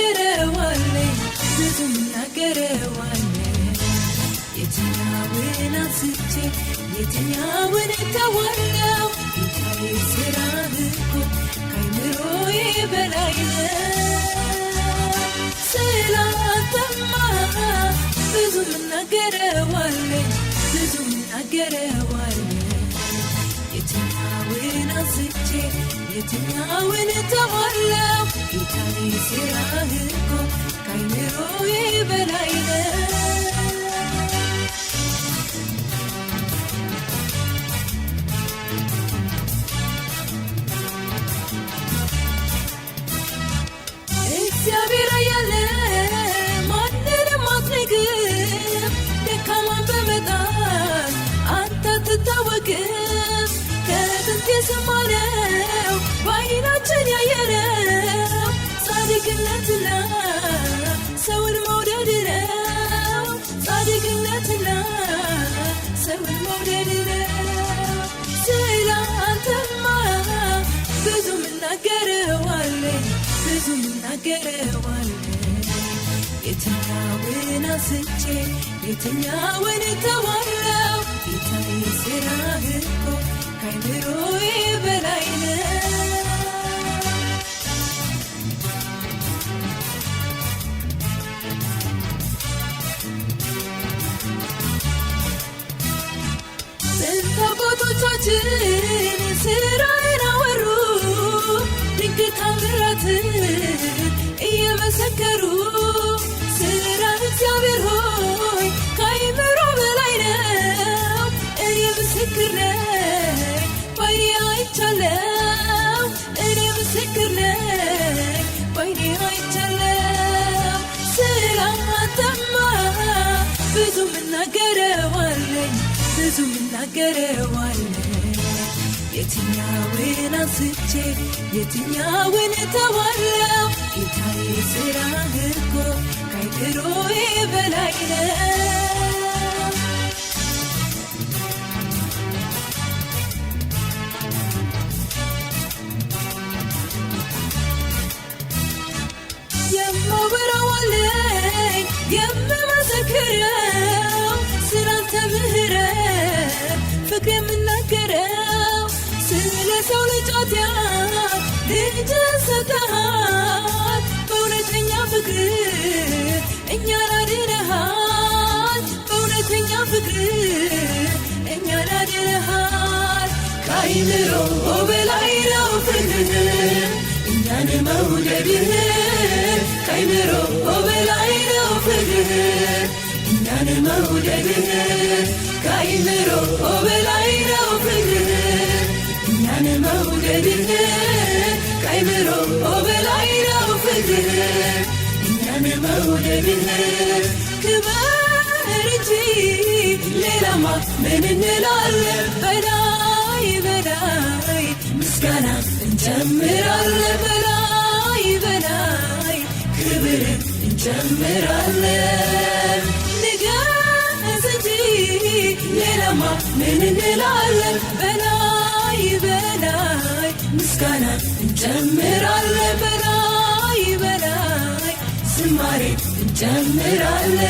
እናገረዋለሁ ብዙ እናገረዋለሁ የትኛውን አንስቼ የትኛውን እተዋለሁ ጌታዬ ስራህ እኮ ከአእምሮዬ በላይ ነው ስላንተማ ብዙ እናገረዋለሁ ብዙ እናገረዋለሁ የትኛውን አንስቼ የትኛውን እተዋለሁ ጌታዬ ስራህ እኮ ከአእምሮዬ በላይ ነው እግዚአብሔር ያለ ማንንም አትንቅም ደካማን በመጣል አንተ አትታወቅም ከጥንት የሰማነው በዓይናችን ያየነው ጻድቅነትና ሰውን መውደድ ነው ጻድቅነትና ሰውን መውደድ ነው ስላንተማ ብዙ እናገረዋለሁ ብዙ እናገረዋለሁ የትኛውን አንስቼ የትኛውን እተዋለሁ ጌታዬ ስራህ እኮ ከአእምሮዬ በላይ ነው ጥንት አባቶቻችን ስራህን አወሩ ድንቅ ታምራትን እየመሰከሩ ስራህ እግዚአብሔር ሆይ ከአእምሮ በላይ ነው እኔ ምስክር ነኝ በዓይኔ አይቻለሁ እኔ ምስክር ነኝ በዓይኔ አይቻለሁ ስላንተማ ብዙ እናገረዋለሁ ብዙ እናገረዋለሁ የትኛውን አንስቼ የትኛውን እተዋለሁ ጌታዬ ስራህ እኮ ከአእምሮዬ በላይ ነው የማወራው አለኝ የምመሰክረው ስላንተ ምሕረት ፍቅር የምናገረው ስለ ሰው ልጅ ኃጢአት ልጅህን ሰጥተሃል በእውነተኛ ፍቅር እኛን አድነሃል በእውነተኛ ፍቅር እኛን አድነሃል ከአእምሮ በላይ ነው ፍቅርህ እኛን መውደድህ ከአእምሮ በላይ ነው ፍቅርህ እኛን መውደድህ ከአእምሮ በላይ ነው ፍቅርህ እኛን መውደድህ ከአእምሮ በላይ ነው ፍቅርህ እኛን መውደድህ ክበር እንጂ ሌላማ ምን እንላለን በላይ በላይ ምስጋና እንጨምራለን በላይ በላይ ክብርን እንጨምራለን ንገስ እንጂ ሌላማ ምን እንላለን በላይ በላይ ምስጋና እንጨምራለን በላይ በላይ ዝማሬ እንጨምራለን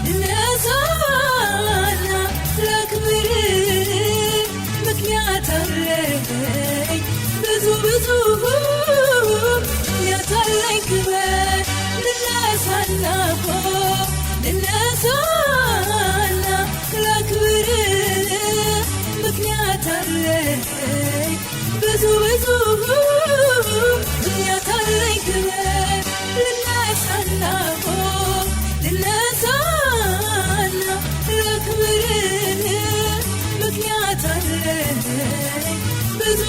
ልነሳና ለክብር ምክንያት አለኝ ብዙ ምክንያት አለኝ ክብር ልነሳና ለክብር ምክንያት አለኝ ብዙ ምክንያት አለኝ ክብር ልነሳና ለክብር ምክንያት አለኝ ብዙ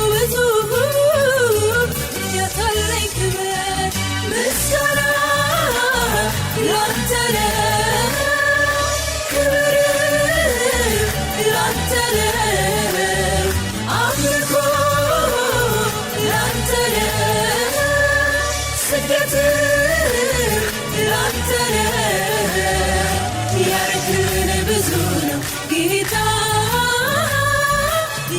ምክንያት አለኝ ክብር ምስጋና ላንተ ነው ክብር ላንተ ነው አምልኮ ላንተ ነው ስግደት ላንተ ነው ጌታ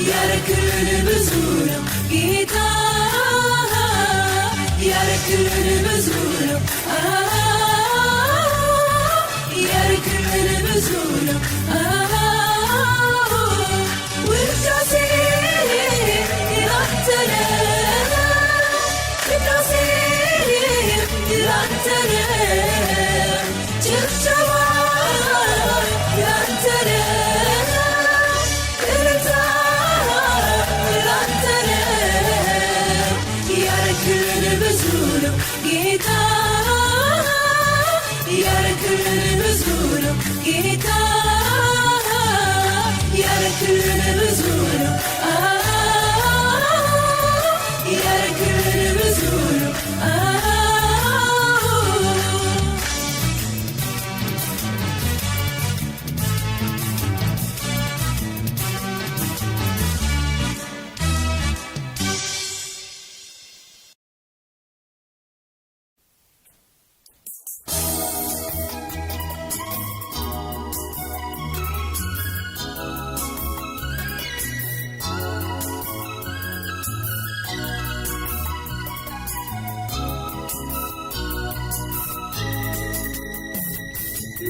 ያረክልን ብዙ ነው ጌታ ያረክልን ብዙ ነው ያረክልን ብዙ ነው ውዳሴ ላንተ ነው ውዳሴ ላንተ ነው ጭብጨባ ላንተ ነው እልልታ ላንተ ነው ያረክልን ብዙ ነው ጌታ ያረክልን ብዙ ነው ጌታ ያረክልን ብዙ ነው ያረክልን ብዙ ነው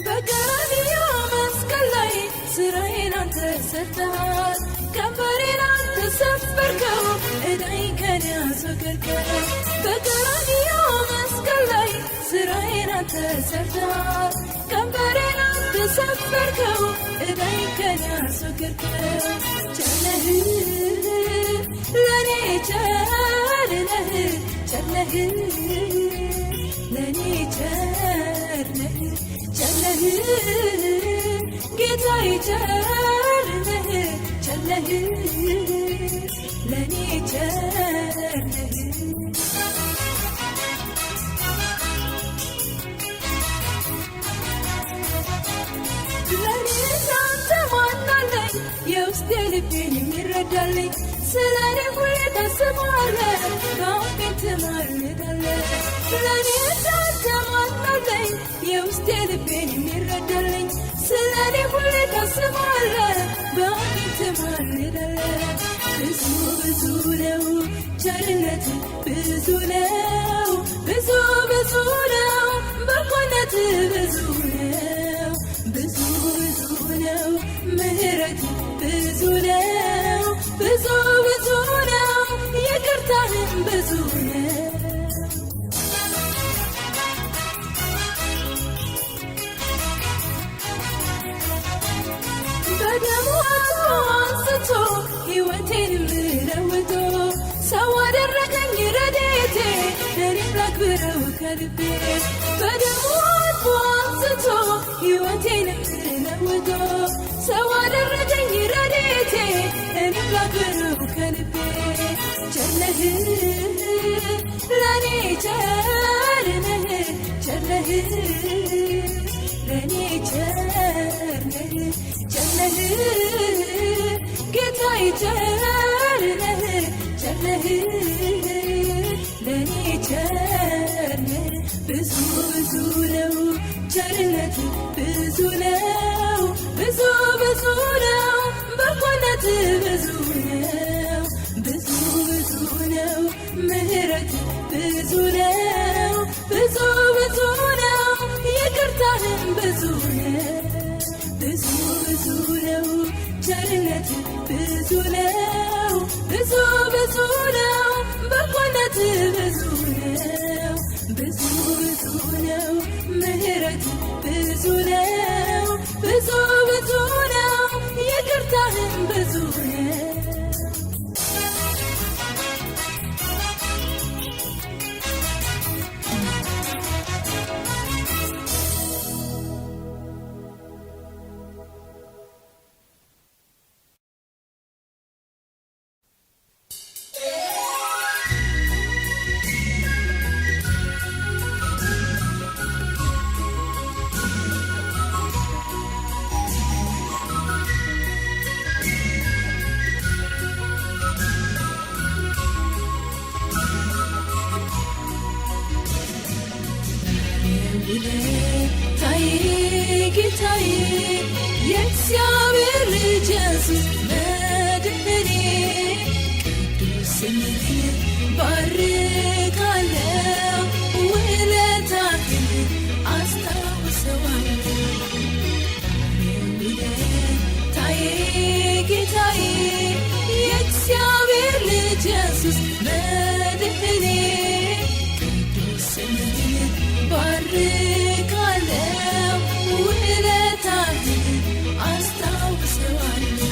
በቀራንዮ መስቀል ላይ ስራዬን አንተ ሰርተሃል ቀንበሬን አንተ ሰበርከው ዕዳዬን ከኔ አስወገድከው በቀራንዮ መስቀል ላይ ስራዬን አንተ ሰርተሃል ቀንበሬን አንተ ሰበርከው ዕዳዬን ከኔ አስወገድከው ቸር ነህ ለኔ ቸር ነህ ቸር ነህ ለኔ ቸር ነህ ቸር ነህ ጌታዬ ቸር ነህ ቸር ነህ ለኔ ቸር ነህ ለኔ እንዳንተ ማን አለኝ የውስጤ ልቤን የሚረዳልኝ ስለኔ ሁሌ ታስባለህ በአፌን ትማልዳለህ ለኔ እንዳንተ ማን አለኝ የውስጤ ልቤን የሚረዳልኝ ስለኔ ሁሌ ታስባለህ በአፌን ትማልዳለህ ብዙ ብዙ ነው ቸርነትህ ብዙ ነው ብዙ ብዙ ነው በጎነትህ ብዙ ነው ብዙ ብዙ ነው ምህረትህ ብዙ ነው ብዙ ብዙ ነው ይቅርታህም ብዙ ነው በደሙ አንስቶ ሕይወቴንም ለውጦ ሰው አደረገኝ ረድኤቴ እኔም ላክብረው ከልቤ በደሙ አንስቶ ሕይወቴንም ለውጦ ሰው አደረገኝ ረድኤቴ እኔም ላክብረው ከልቤ ቸር ነህ ለኔ ቸር ነህ ቸር ነህ ለኔ ቸር ነህ ቸር ነህ ጌታዬ ቸር ነህ ቸር ነህ ለኔ ቸር ነህ ብዙ ብዙ ነው ቸርነትህ ብዙ ነው ብዙ ብዙ ነው በጎነትህ ብዙ ነው ብዙ ብዙ ነው ምህረትህ ብዙ ነው ብዙ ብዙ ነው ይቅርታህም ብዙ ነው ብዙ ብዙ ነው ቸርነትህ ብዙ ነው ብዙ ብዙ ነው በጎነትህ ብዙ ነው ብዙ ብዙ ነው ምህረትህ ብዙ ነው ብዙ ብዙ ነው ይቅርታህም ብዙ ነው ጌታዬ የእግዚአብሔር ኢየሱስ መድህኔ ቅዱስ ስምህን ባርካለው ውለታህን አስታውሰዋለሁ ታዬ ጌታዬ የእግዚአብሔር ልጅ ኢየሱስ መድህኔ ቅዱስ ስምህን ባርካለው ውለታህን አስታውሰዋለሁ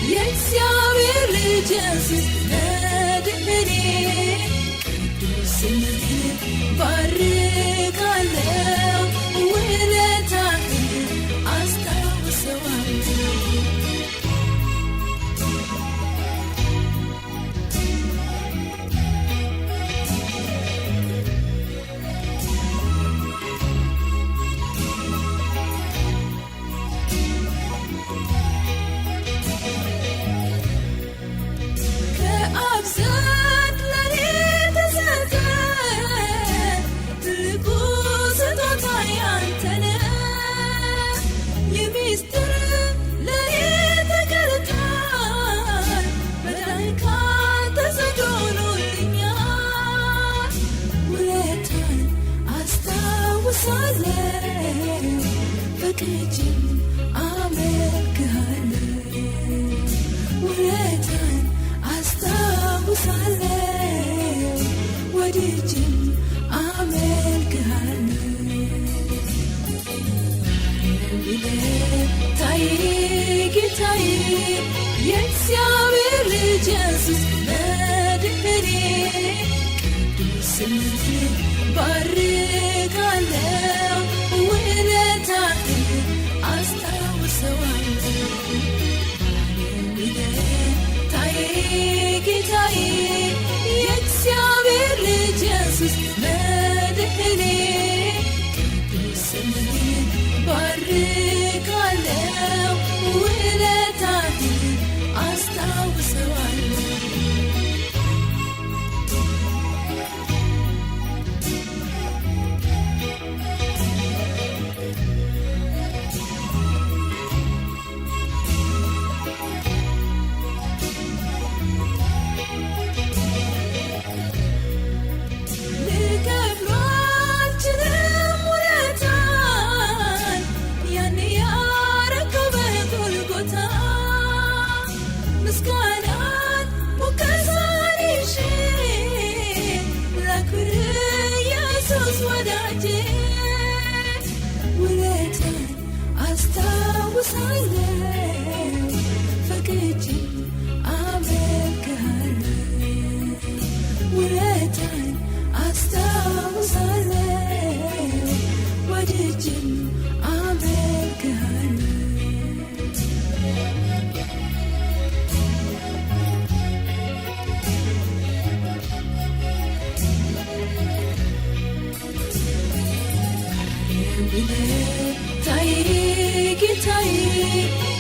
የእግዚአብሔር ልጅ ኢየሱስ መድህኔ ቅዱስ ስምህን ባርካለው ውለታህን አስታውሰዋለሁ በቅጅም አመልክሃለሁ ውለታህን አስታውሳለሁ ወድጄም አመልክሃለሁ ውለታዬ ጌታዬ የእግዚአብሔር ልጅ ኢየሱስ መድህኔ ቅዱስ ስምህን ባርካለው ውለታህን አስታውሰዋለሁ ውለታዬ ጌታዬ የእግዚአብሔር ልጅ ኢየሱስ መድህኔ ቅዱስ ስምህን ባርካለው ውለታህን አስታውሰዋለሁ ጌታዬ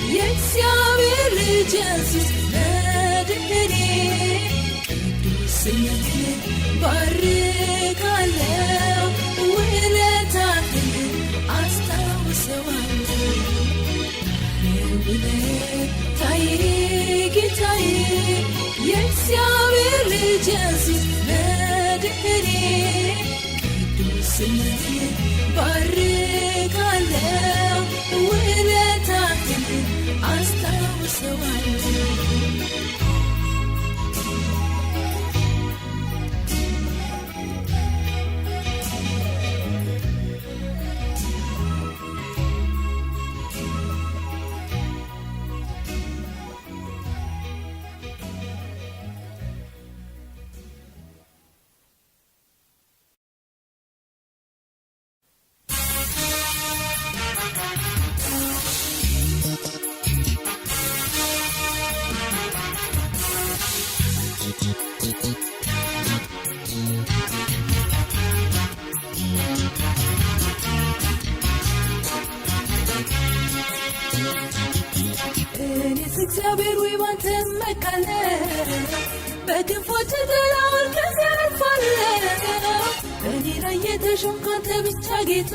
የእግዚአብሔር ልጅ ኢየሱስ መድህኔ ቅዱስ ስምህን ባርካለው ውለታህን አስታውሰዋለሁ ውለታዬ ጌታዬ የእግዚአብሔር ልጅ ኢየሱስ ስምህን ባርካለሁ ውለታህን አስታውሰዋለሁ እግዚአብሔር ወይ ባንተ መካለሁ በክንፎች ጥላውን ከዚያ አልፋለሁ በእኔ ላይ የተሾምክ አንተ ብቻ ጌታ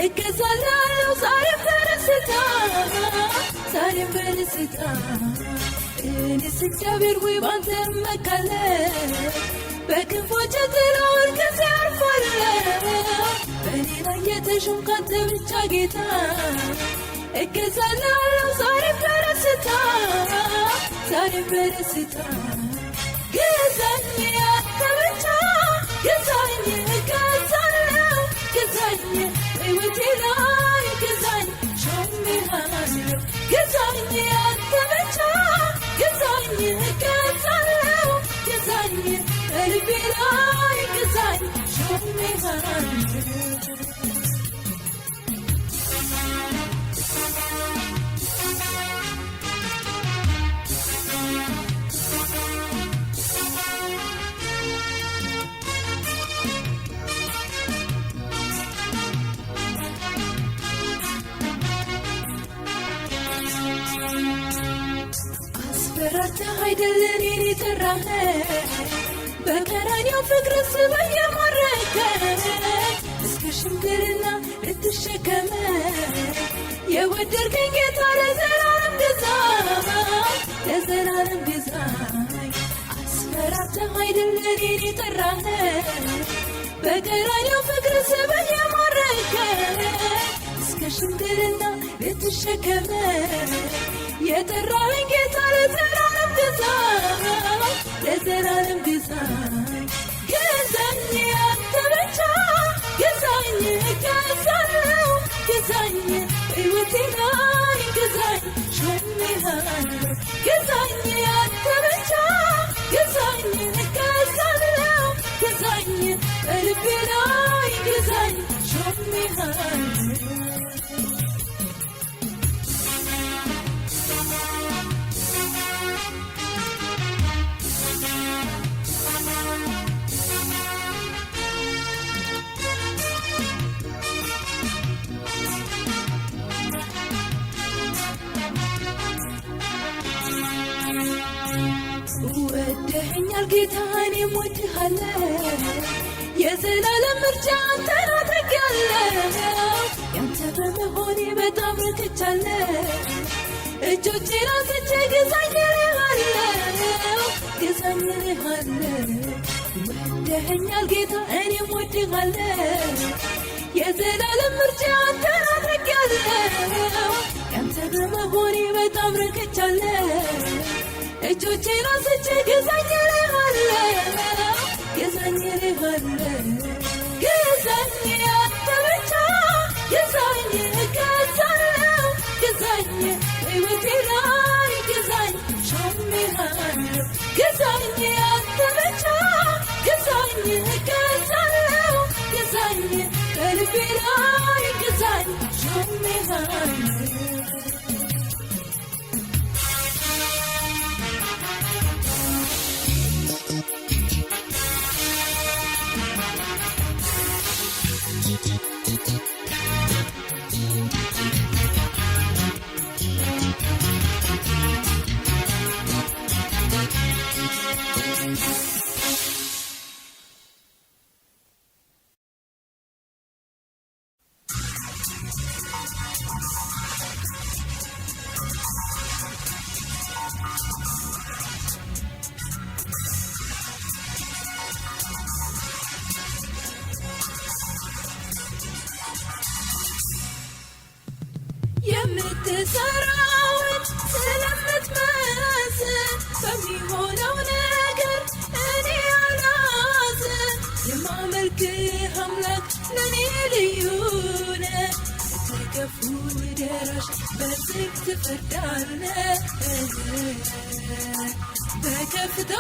እገዛለሁ ዛሬም በደስታ እኔስ እግዚአብሔር ወይ ባንተ መካለሁ በክንፎች ጥላውን ከዚያ አልፋለሁ በእኔ ላይ የተሾምክ አንተ ብቻ ጌታ እገዛለሁ ዛሬም በደስታ ግዛኝ አንተ ብቻ ግዛኝ እገዛለሁ ግዛኝ በሕይወቴ ላይ ግዛኝ ሾሜሃለሁ ግዛኝ አንተ ብቻ ግዛኝ እገዛለሁ ግዛኝ በልቤ ላይ ግዛኝ ሾሜሃለሁ አስፈራርተህ አይደል እኔን የጠራኸኝ በቀራንዮ ፍቅር ስበህ የማረከኝ እስከ ሽምግልና ልትሸከመኝ የወደድከኝ ጌታ ለዘላለም ግዛኝ አስፈራርተህ አይደል እኔን የጠራኸኝ በቀራንዮ ፍቅር ስበህ የማረከኝ እስከ ሽምግልና ልትሸከመኝ የጠራኸኝ ጌታ ለዘላለም ግዛኝ ግዛኝ አንተ ብቻ ግዛኝ እገዛለሁ ግዛኝ በሕይወቴ ላይ ግዛኝ ሾሜሃለሁ ግዛኝ አንተ ብቻ ግዛኝ እገዛለሁ ግዛኝ በልቤ ላይ ግዛኝ ሾሜሃለሁ ወደኸኛል ጌታ እኔም ወድሃለሁ የዘላለም ምርጫ አንተን አድርጌያለሁ ያንተ በመሆኔ በጣም ረክቻለሁ እጆቼን አንስቼ ግዛኝ እልሃለሁ ወደኸኛል ጌታ እኔም ወድሃለሁ የዘላለም ምርጫ አንተን አድርጌያለሁ ያንተ በመሆኔ በጣም ረክቻለሁ እጆቼን አንስቼ ግዛኝ እልሃለሁ ግዛኝ አንተ ብቻ ግዛኝ እገዛለሁ ግዛኝ በሕይወቴ ላይ ግዛኝ ሾሜሃለሁ ግዛኝ አንተ ብቻ ግዛኝ እገዛለሁ ግዛኝ በልቤ ላይ ግዛኝ ሾሜሃለሁ የምትሰራውን ስለምትመስል በሚሆነው ነገር እኔ አላዝን። የማመልክህ አምላክ ለኔ ልዩ ነህ። ለተገፉ ደራሽ በዝግ ትፈርዳለህ። በከፍታ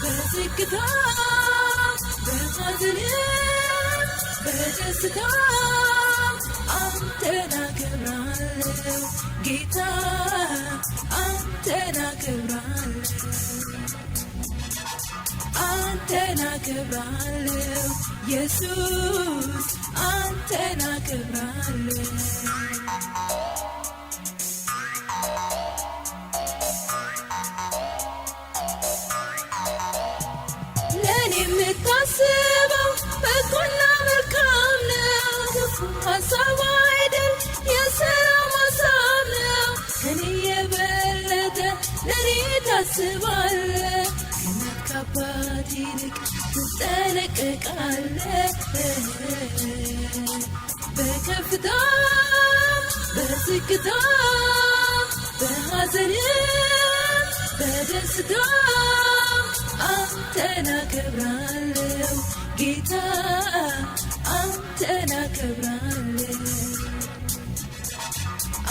በዝግታ በሐዘንም በደስታ አንተን አከብራለሁ ጌታ፣ አንተን አከብራለሁ፣ አንተን አከብራለሁ ኢየሱስ፣ አንተን አከብራለሁ። ለኔ የምታስበው በጎና መልካም ነው። ክፉ ሀሳብ አይደል የሰላም ሀሳብ ነው። ከኔ የበለጠ ለኔ ታስባለህ። ከእናት ከአባት ይልቅ ትጠነቀቃለህ። በከፍታ በዝግታ በሐዘንም በደስታ አንተን አከብራለሁ ጌታ፣ አንተን አከብራለሁ፣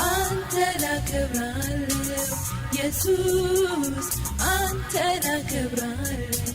አንተን አከብራለሁ ኢየሱስ፣ አንተን አከብራለሁ።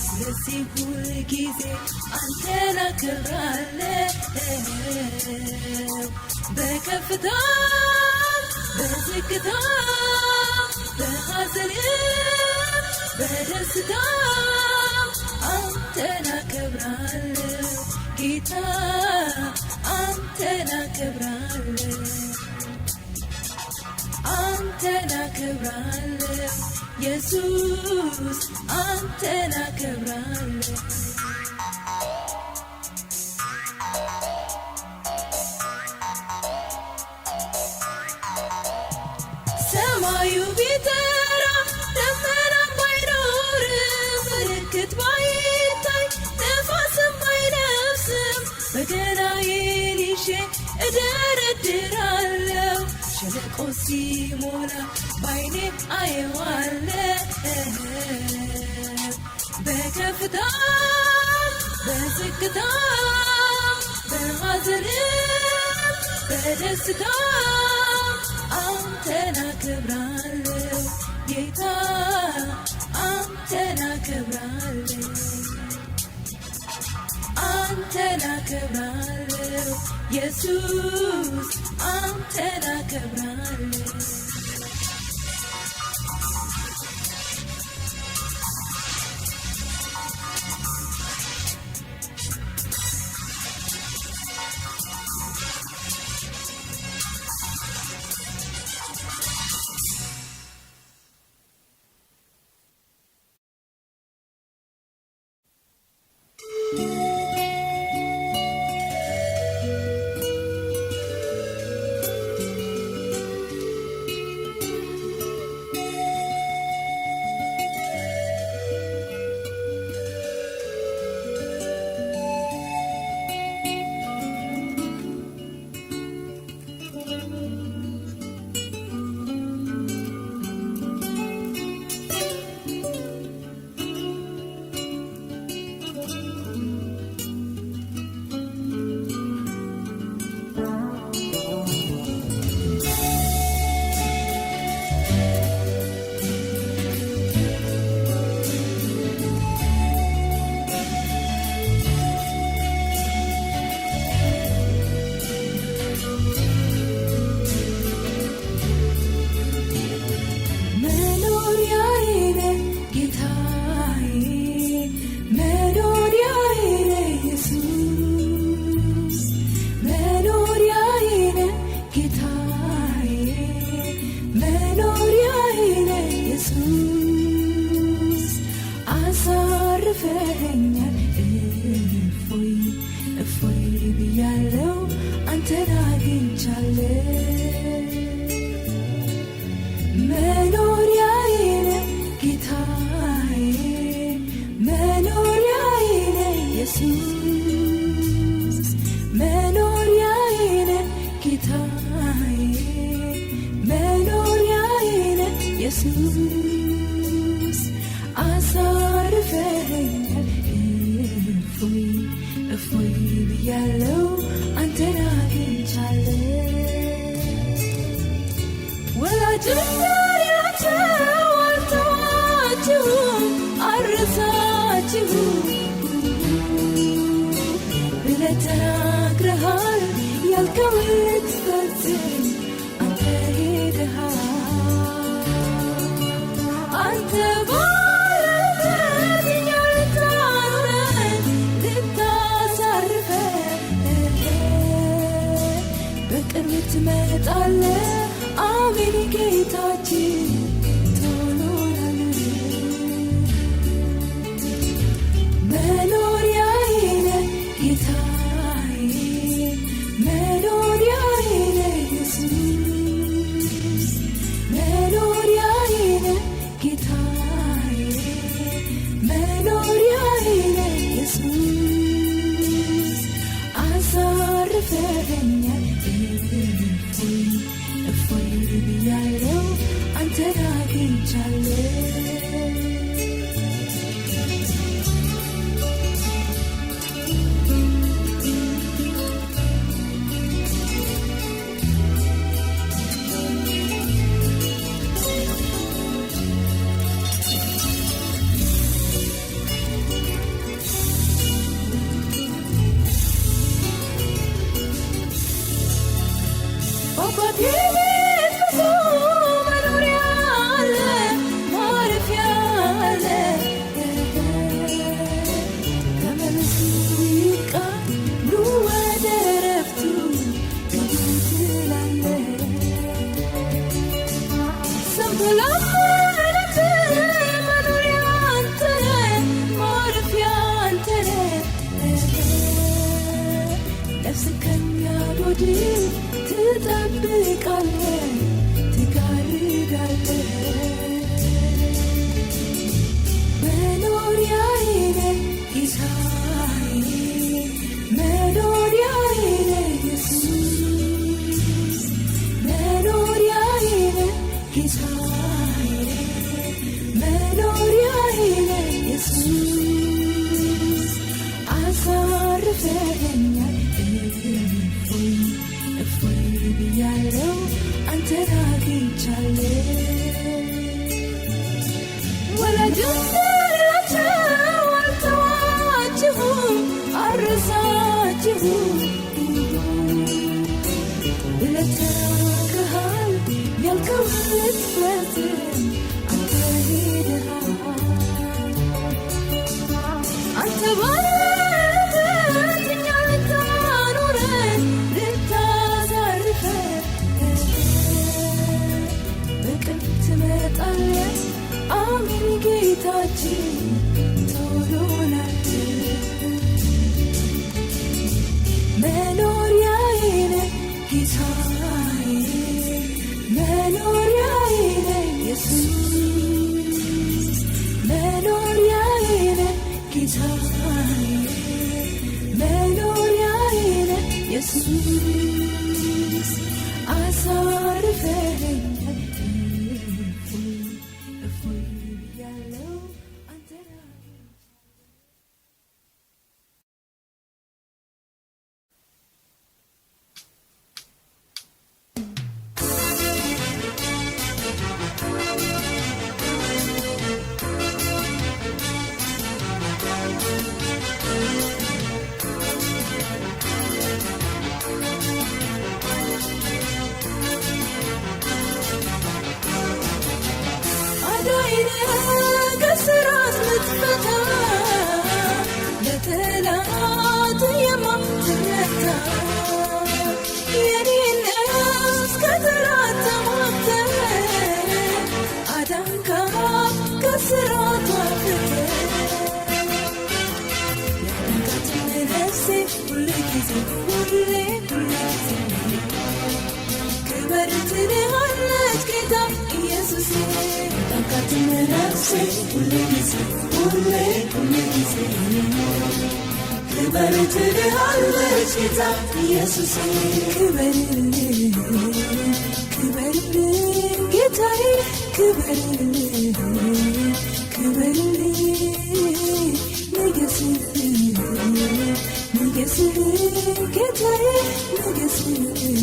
ስለዚህ ሁል ጊዜ አንተን አከብራለሁ። በከፍታ በዝግታ በሐዘንም በደስታ አንተን አከብራለሁ ጌታ፣ አንተን አከብራለሁ፣ አንተን አከብራለሁ ኢየሱስ፣ አንተን አከብራለሁ። ሰማዩ ቢጠራ ደመናም ባይኖር ምልክት ባይታይ ነፋስም ባይነፍስም በገናዬን ይዤ እደረድራለሁ። ሸለቆ ሲሞላ ባይኔ አየዋለሁ። በከፍታ በዝግታ በሐዘንም በደስታ አንተን አከብራለሁ ጌታ፣ አንተን አከብራለሁ፣ አንተን አከብራለሁ ኢየሱስ፣ አንተን አከብራለሁ። አሳርፈኸኛል እፎይ እፎይ ብያለው አንተን አግኝቻለሁ መኖሪያዬ ነህ ጌታዬ መኖሪያዬ ነህ ኢየሱስ መኖሪያዬ ነህ ጌታዬ መኖሪያዬ ነህ ኢየሱስ አሳርፈኸኛል እፎይ እፎይ ብያለው አንተን አግኝቻለሁ ወላጆቻችሁ አልተዋችሁም አልረሳችሁም ብለህ ተናግረሃል ያልከውን ልትፈጽም አንተ ሄደሃል አንተ ባለበት እኛ ልታኖረን ልታሳርፈን በቅርብ ትመጣለህ አሜን ጌታችን ቶሎናልን መኖሪያዬ ነህ ጌታዬ መኖሪያዬ ነህ ኢየሱስ መኖሪያዬ ነህ ጌታዬ መኖሪያዬ ነህ ኢየሱስ አሳርፈኸኛል እፎይ ብያለው አንተን አግኝቻለሁ ትጠብቃለህ ትጋርዳለህ መኖሪያዬ ነህ ጌታዬ መኖሪያዬ ነህ ኢየሱስ መኖሪያዬ ነህ ጌታዬ መኖሪያዬ ነህ ኢየሱስ አሳርፈኸኛል እፎይ ብያለው አንተን አግኝቻለሁ ወላጆቻችሁ አልተዋችሁም አልረሳችሁም ብለህ ተናግረሃል ያልከውን ልትፈጽም አንተ ሄደሃል አንተ ባለበት እኛ ልታኖረን በቅርብ ትመጣለህ አሜን ጌታችን ቶሎናልን መኖሪያዬ ነህ ጌታዬ መኖሪያዬ ነህ ኢየሱስ መኖሪያዬ ነህ ጌታዬ መኖሪያዬ ነህ ኢየሱስ አሳርፈኸኛል እፎይ ብያለው አንተን ነፍሴ ሁሌ ጊዜ ክበር ትልሃለች ጌታ ኢየሱስ ክበርልኝ ጌታዬ ክበርልኝ ንገስልኝ ጌታዬ ንገስልኝ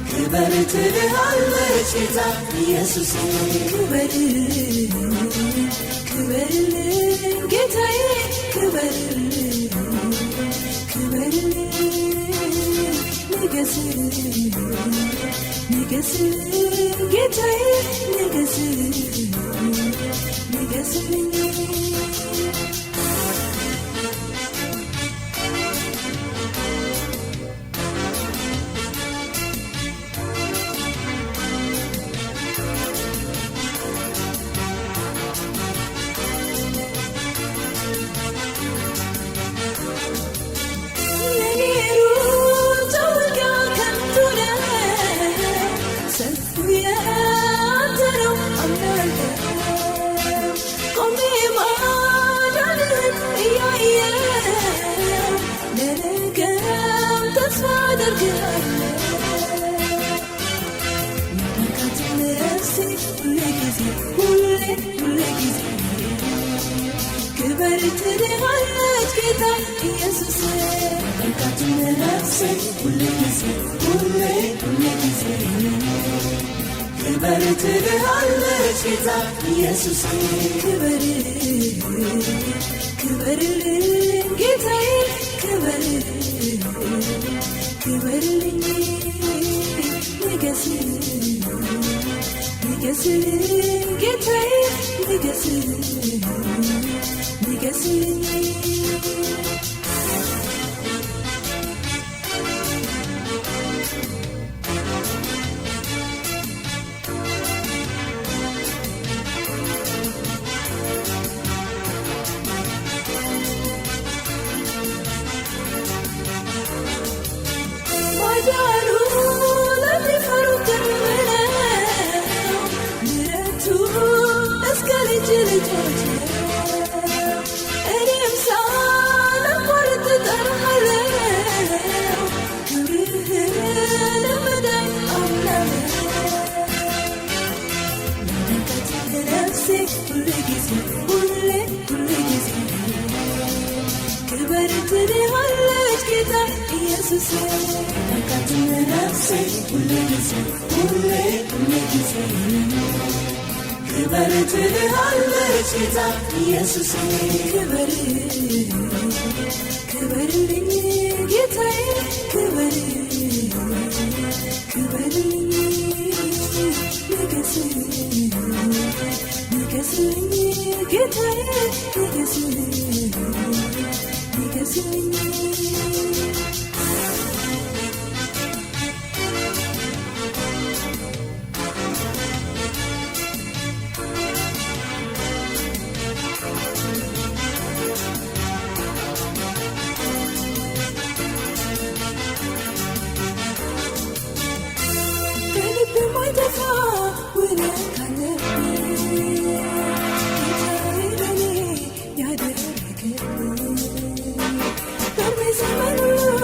ክበር ትልሃለች ጌታ ኢየሱስ ክበርልኝ ጌታዬ ክበርልኝ ንገስልኝ ጌታዬ ንገስልኝ ክበር ትልሃለች ጌታ ኢየሱስ ነፍሴ ሁሌ ጊዜ ክበር ትልሃለች ጌታ ኢየሱስ ክበርልኝ ጌታዬ ክበርልኝ ንገስልኝ ጌታዬ ንገስልኝ ክበር ትልሃለች ጌታ ኢየሱስ ነፍሴ ሁሌ ጊዜ ክበር ትልሃለች ጌታ ኢየሱስ ክበርልኝ ጌታዬ ክበርልኝ ንገስልኝ ጌታዬ ንገስልኝ But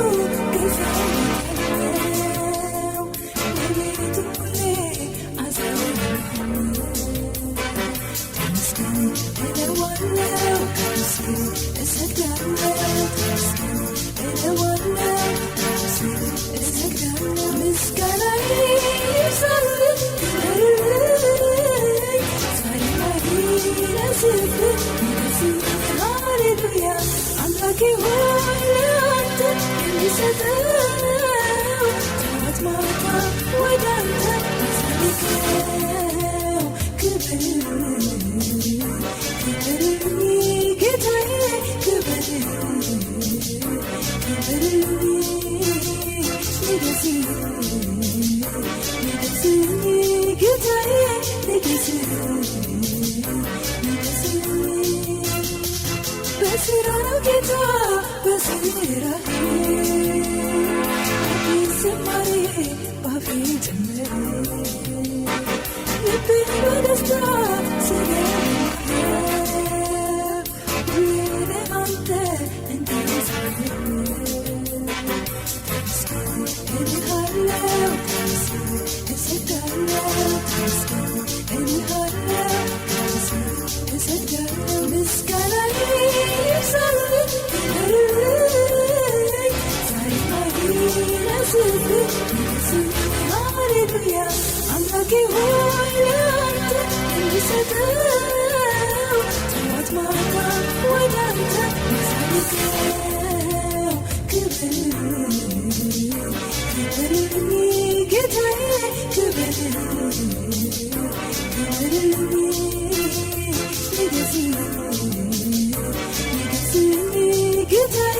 አምላኬ ሆይ ለአንተ የሚሰጠው ጠዋት ማታ ወደ አንተ ሳልከው ክበርልኝ ጌታዬ ክበርልኝ ጌታዬ በስራ ነው ጌታ በስራዬ አዲስ ዝማሬ ባፌ ጨመረ ልቤን በደስታ ስገብ ሁሌ አንተ እንዲዘምር እልሃለሁ እሰግዳለሁ እሰግዳለሁ ምስጋናዬ ይብዛልህ ክበርልኝ ዛሬ ይነስብህ ሃሌሉያ አምላኬ ሆይ ለአንተ እንድሰጠው ጠዋት ማታ ወደ አንተ ሳልከው ክበርልኝ ጌታዬ ክበርልኝ ጌታዬ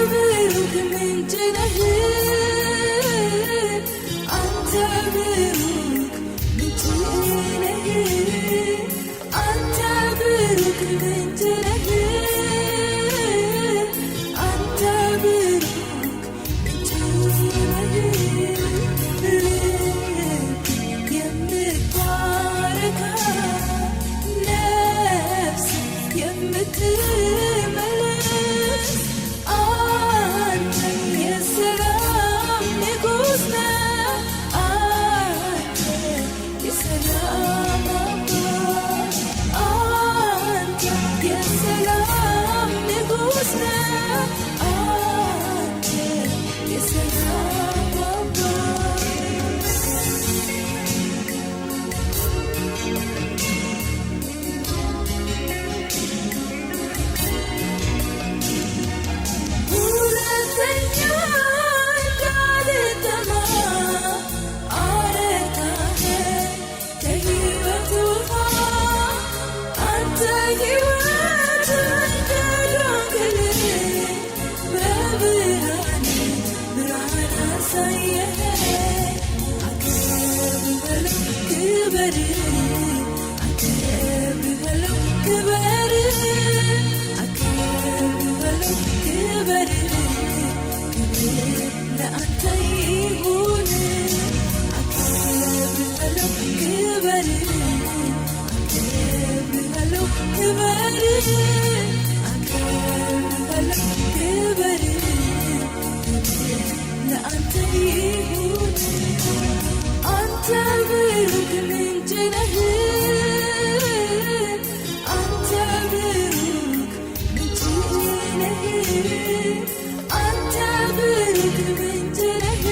ብሩክ ምንጭ ነህ አንተ ብሩክ ምንጭ ነህ አንተ ብሩክ ምንጭ ነህ አንተ ብሩክ ምንጭ ነህ የምታረካ ነፍስ የምትመለስ አንተ ብሩክ ምንጭ ነህ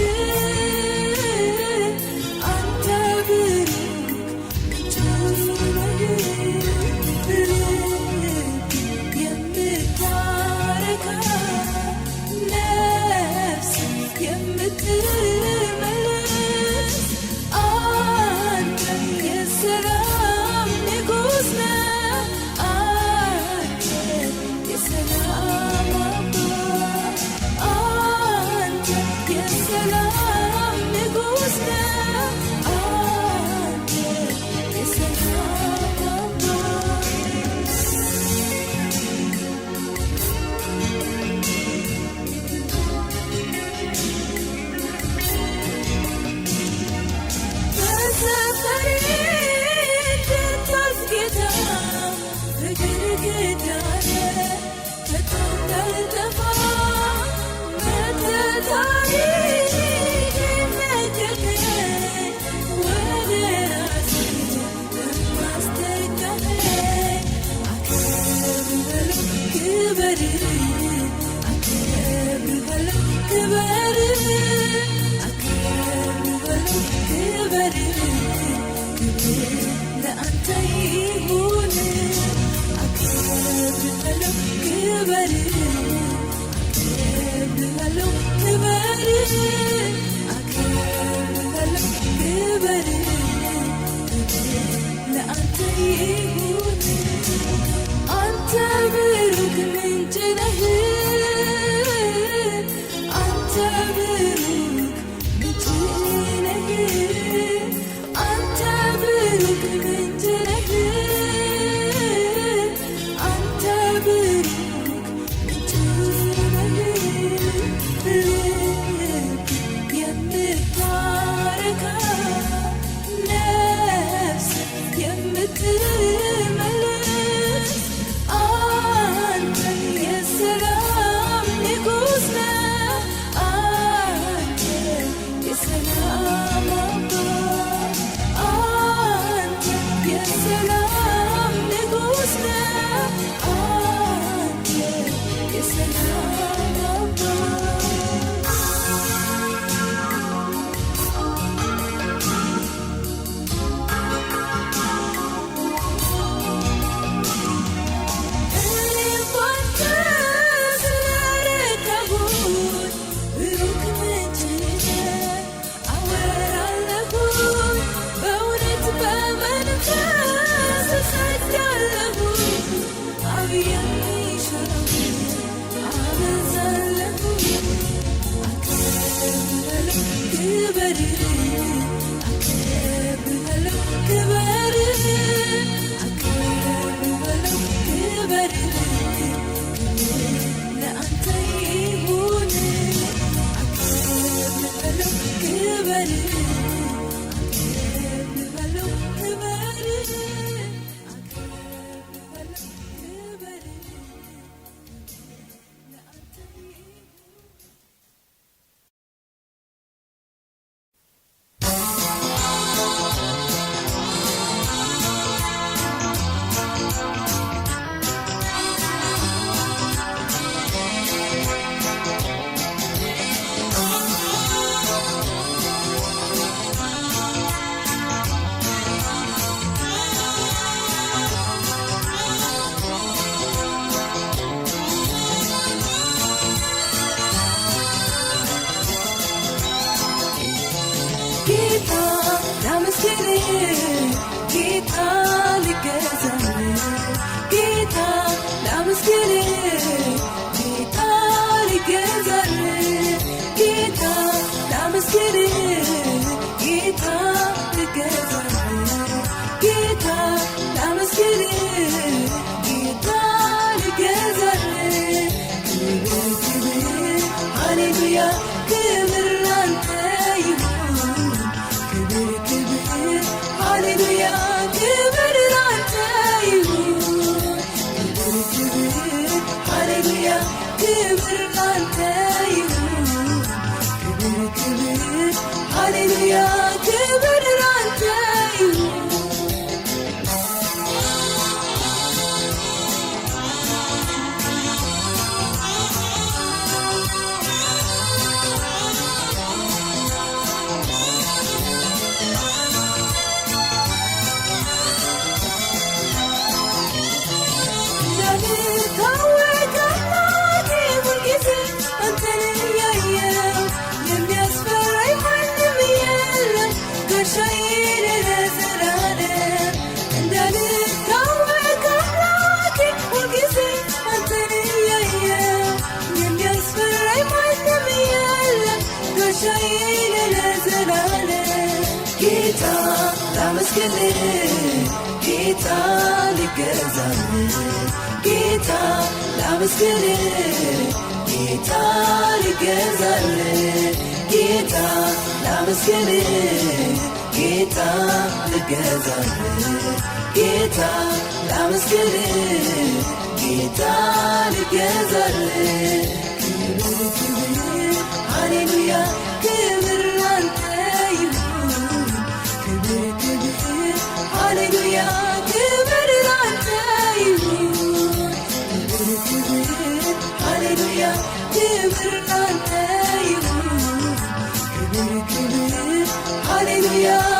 Hallelujah,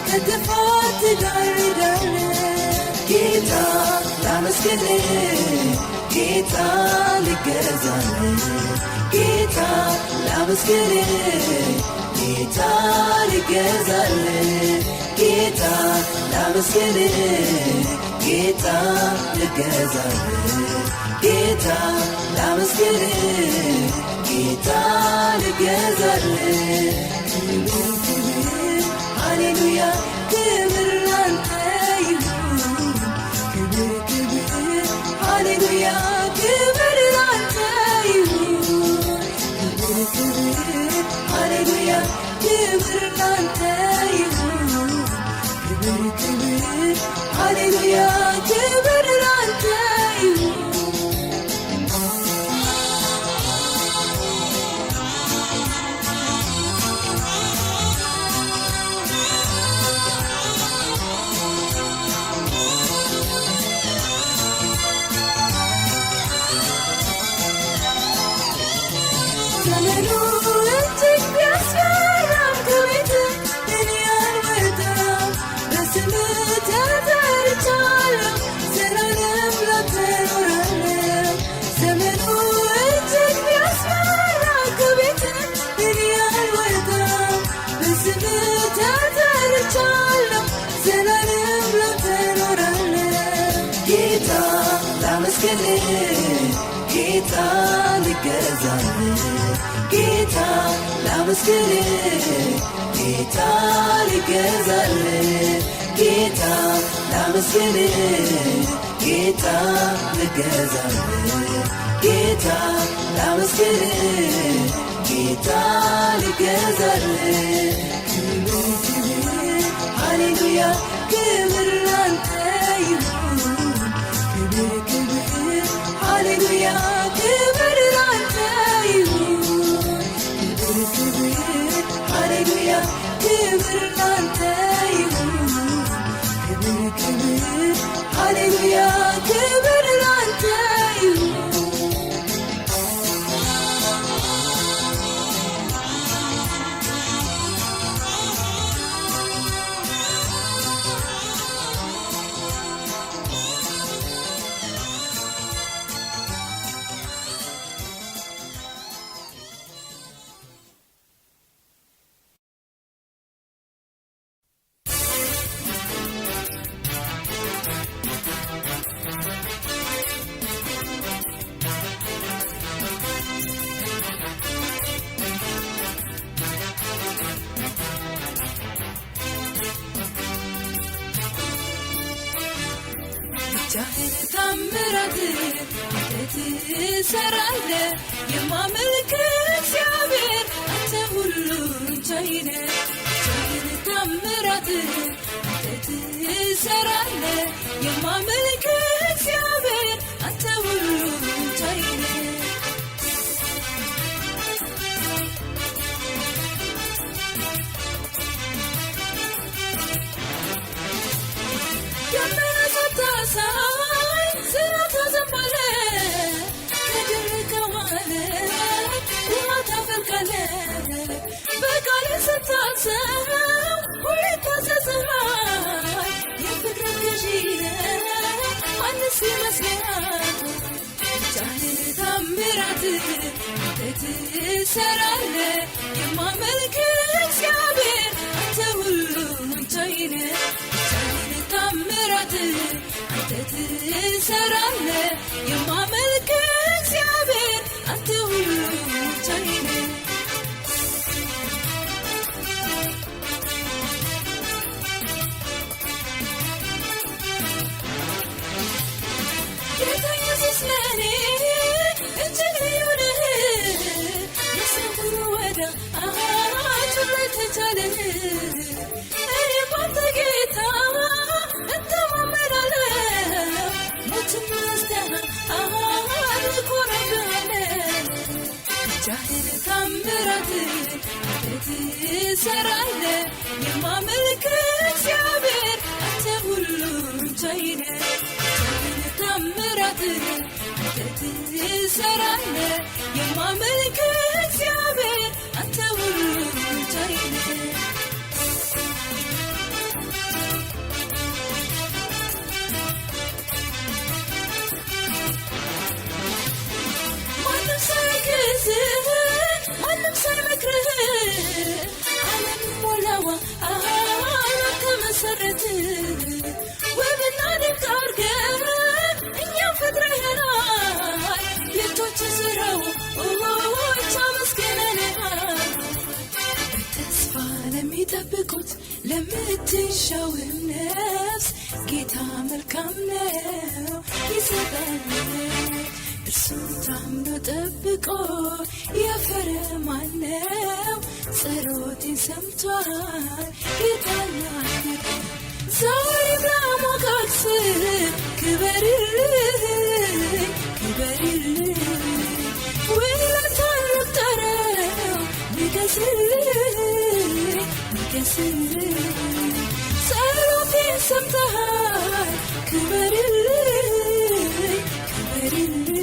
ከጥፋት ትጋርዳለህ ጌታ ላመስግንህ ጌታ ልገዛልህ ጌታ ላመስግንህ ጌታ ልገዛልህ ጌታ ላመስግንህ ጌታ ልገዛልህ ጌታ ላመስግንህ ጌታ ልገዛልህ ሃሌሉያ ክብር ላንተ ይሁን ክብር ክብር ሃሌሉያ ክብር ላንተ ይሁን ክብር ክብር ሃሌሉያ ክብር ላንተ ይሁን ክብር ክብር ሃሌሉያ ክብር ላንተ ይሁን ዘመኑ እጅግ ቢያስፈራም ከቤትህ እኔ አልወጣም በስምህ ተጠርቻለሁ ዘላለም ላንተ እኖራለሁ ዘመኑ እጅግ ቢያስፈራም ከቤትህ እኔ አልወጣም በስምህ ተጠርቻለሁ ዘላለም ላንተ እኖራለሁ ጌታ ላመስግንህ ጌታ ልገዛልህ ጌታ ላመስግንህ ጌታ ልገዛልህ ጌታ ላመስግንህ ጌታ ልገዛልህ ጌታ ላመስግንህ ጌታ ልገዛልህ ክብር ክብር ሃሌሉያ ክብር ላንተ ይሁን ክብር ክብር ሃሌሉያ ክብር ላንተ ይሁን ክብር ክብር ሃሌሉያ ክብር ላንተ ይሁን ክብር ክብር ሃሌሉያ ክብር ላንተ ይሁን ብቻህን ታምራት ትሰራለህ የማመልክ እግዚአብሔር አንተ ሁሉን ቻይ ነህ ብቻህን ታምራት ትሰራለህ የማመልክ እግዚአብሔር አንተ ሁሉን ቻይ ነህ ሳይ ዝናብ ታዘንባለ ከደረቀው ዓለም ውሃ ታፈልቃለ በቃል ስታዘው ሁሌ ታዘዝሃል የፍቅር ገዢ ነህ ማንስ ይመስልሃል ብቻህን ታምራት ትሰራለህ የማመልክ እግዚአብሔር አንተ ሁሉን ቻይ ነህ ታምራት ትሰራለህ የማመልክ እግዚአብሔር አንተ ሁሉን ቻይ ነህ ጌታ ኢየሱስ ለእኔ እጅግ ልዩ ነህ የሰው ሁሉ ወዳጅ ላይ ተቻለህ እኔ ባንተ ጌታ ብቻህን ታምራት ትሰራለህ የማመልክ እግዚአብሔር አንተ ሁሉን ቻይ ነህ ብቻህን ታምራት ትሰራለህ የማመልክ እግዚአብሔር አንተ ሁሉን ቻይ ነህ ለሚጠብቁት ለምትሻው ነፍስ ጌታ መልካም ነው ይሰጣል እርሱን ታምኖ ጠብቆ ያፈረ ማነው ጸሎቴን ሰምቷል ጌታ ያክብር ዛሬም ላሞጋግስ ክበርልኝ ክበርልኝ ውለታን ልቁጠረው ንገስልኝ ንገስልኝ ጸሎቴን ሰምተሃል ክበርልኝ ክበርልኝ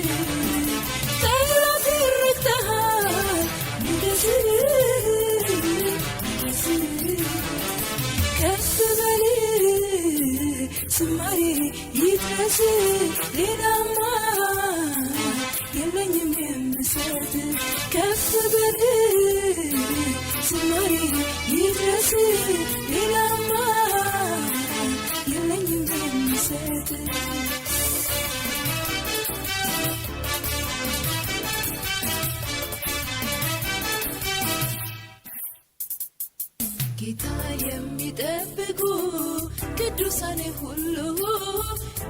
ጠላቴን ረግጠሃል ንገስልኝ ንገስልኝ ከፍ በል ዝማሬ ይድረስ ሌላማ የለኝም የምሰጥ ከፍ በል ዝማሬ ይድረስ ሌላማ የለኝም የምሰጥ ጌታ የሚጠብቁ ቅዱሳን ሁሉ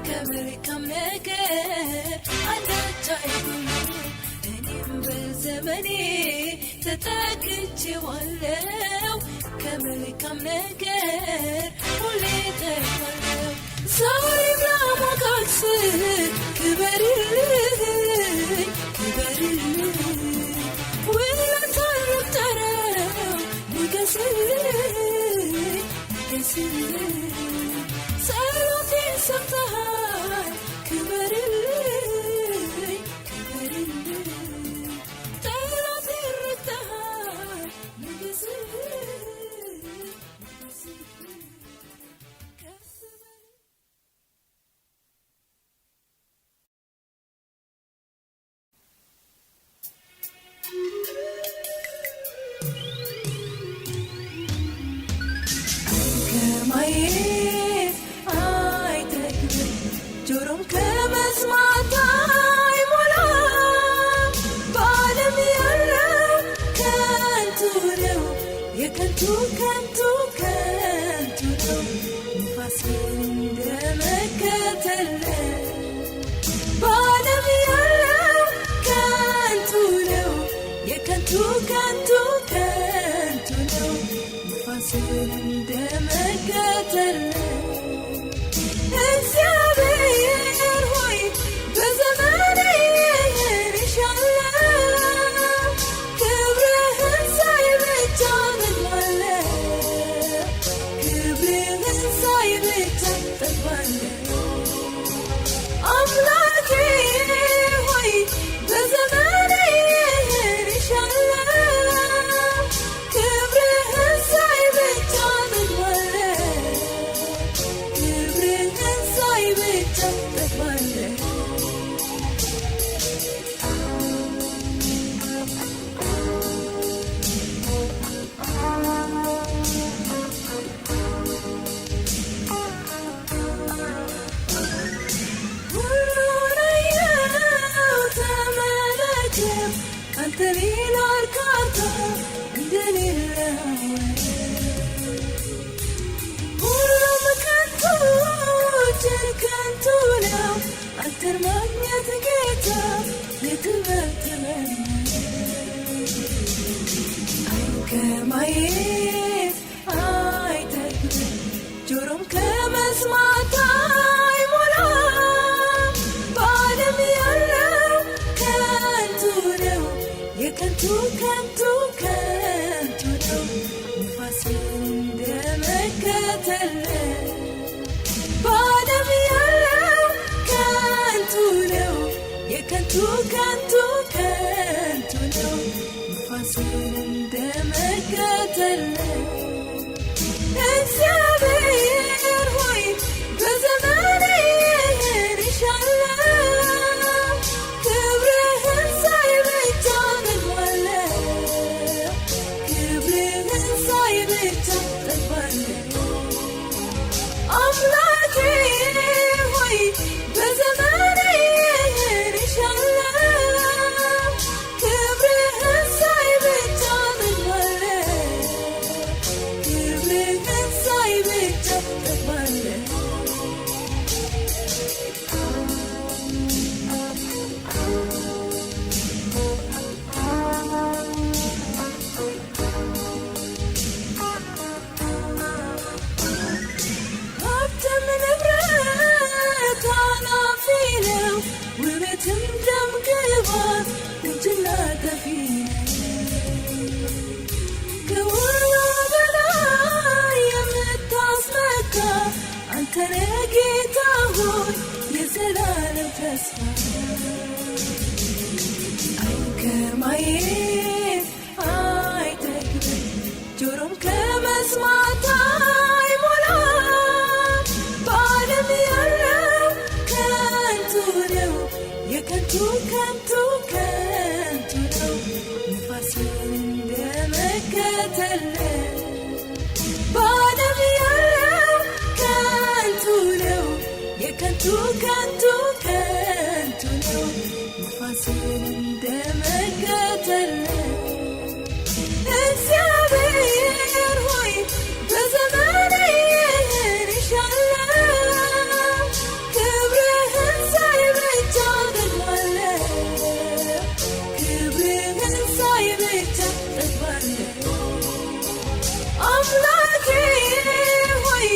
ከመልካም ነገር አንዳች አይጎሉ እኔም በዘመኔ ተጠግቼዋለሁ ከመልካም ነገር ሁሌ እጠግባለሁ ዛሬም ላሞጋግስ ክበርልኝ ክበርልኝ ውለታን ልቁጠረው ንገስልኝ ንገስልኝ ጸሎቴን ሰምተሃል ክበርልኝ ክበርልኝ ጠላቴን ረግጠሃል ንገስልኝ ንገስልኝ ከፍ በል ከማየት አይጠግብም ጆሮም ከመስማት አይሞላም በዓለም ያለው ከንቱ ነው የከንቱ ከንቱ ከንቱ ነው ንፋስን እንደመከተል በዓለም ያለው ከንቱ ነው የከንቱ ከንቱ ከንቱ ነው ንፋስን እንደመከተል እግዚአብሔር ሆይ በዘመኔ እሻለሁ ክብርህን ሳይ ብቻ እጠግባለሁ ክብርህን ሳይ ብቻ እጠግባለሁ አምላኬ ሆይ በዘመኔ እሻለሁ ክብርህን ሳይ ብቻ እጠግባለሁ ክብርህን ሳይ ብቻ እጠግባለሁ ሁሉን አየሁ ተመለከትኩ ካንተ ሌላ እርካታ እንደሌለው ሁሉም ከንቱ እጅግ ከንቱ ነው አንተን ማግኘት ጌታ የጥበብ ጥበብ ዓይን ከማየት አይጠግብም ጆሮም ከመስማት አይሞላም በዓለም ያለው ከንቱ ነው የከንቱ ከንቱ ከንቱ ነው ንፋስን እንደመከተል በዓለም ያለው ከንቱ ነው የከንቱ ከንቱ ከንቱ ነው ንፋስን እንደመከተል እግዚአብሔር ሆይ በዘመኔ እሻለሁ ክብርህን ሳይ ብቻ እጠግባለሁ ክብርህን ሳይ ብቻ እጠግባለሁ በመስማት አይሞላም በዓለም ያለው ከንቱ ነው የከንቱ ከንቱ ከንቱ ነው ንፋስን እንደመከተል በዓለም ያለው ከንቱ ነው የከንቱ ከንቱ ከንቱ ነው ንፋስን እንደመከተል እግዚአብሔር ሆይ በዘመኔ ይህን እሻለሁ ክብርህን ሳይ ብቻ እጠግባለሁ ክብርህን ሳይ ብቻ እጠግባለሁ አምላኬ ሆይ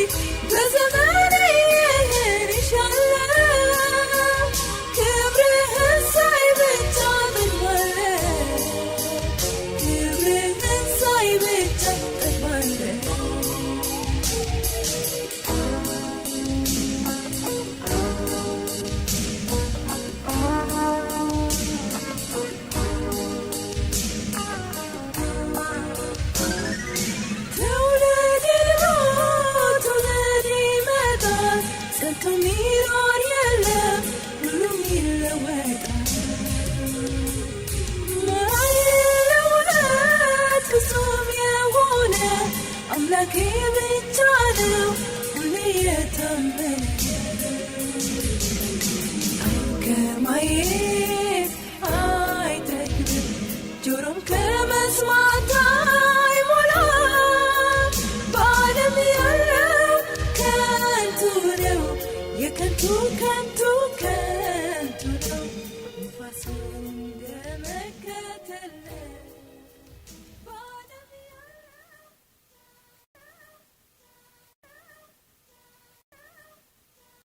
በዘመኔ ይህን እሻለሁ ክብርህን ሳይ ብቻ እጠግባለሁ ክብርህን ሳይ ብቻ እጠግባለሁ ትውልድ ይመጣል ጸንቶ የሚኖር የለም ሁሉም ይለወጣል ማይለወጥ ፍጹም የሆነ አምላኬ ብቻ ነው ሁሌ የታመነ ከማየት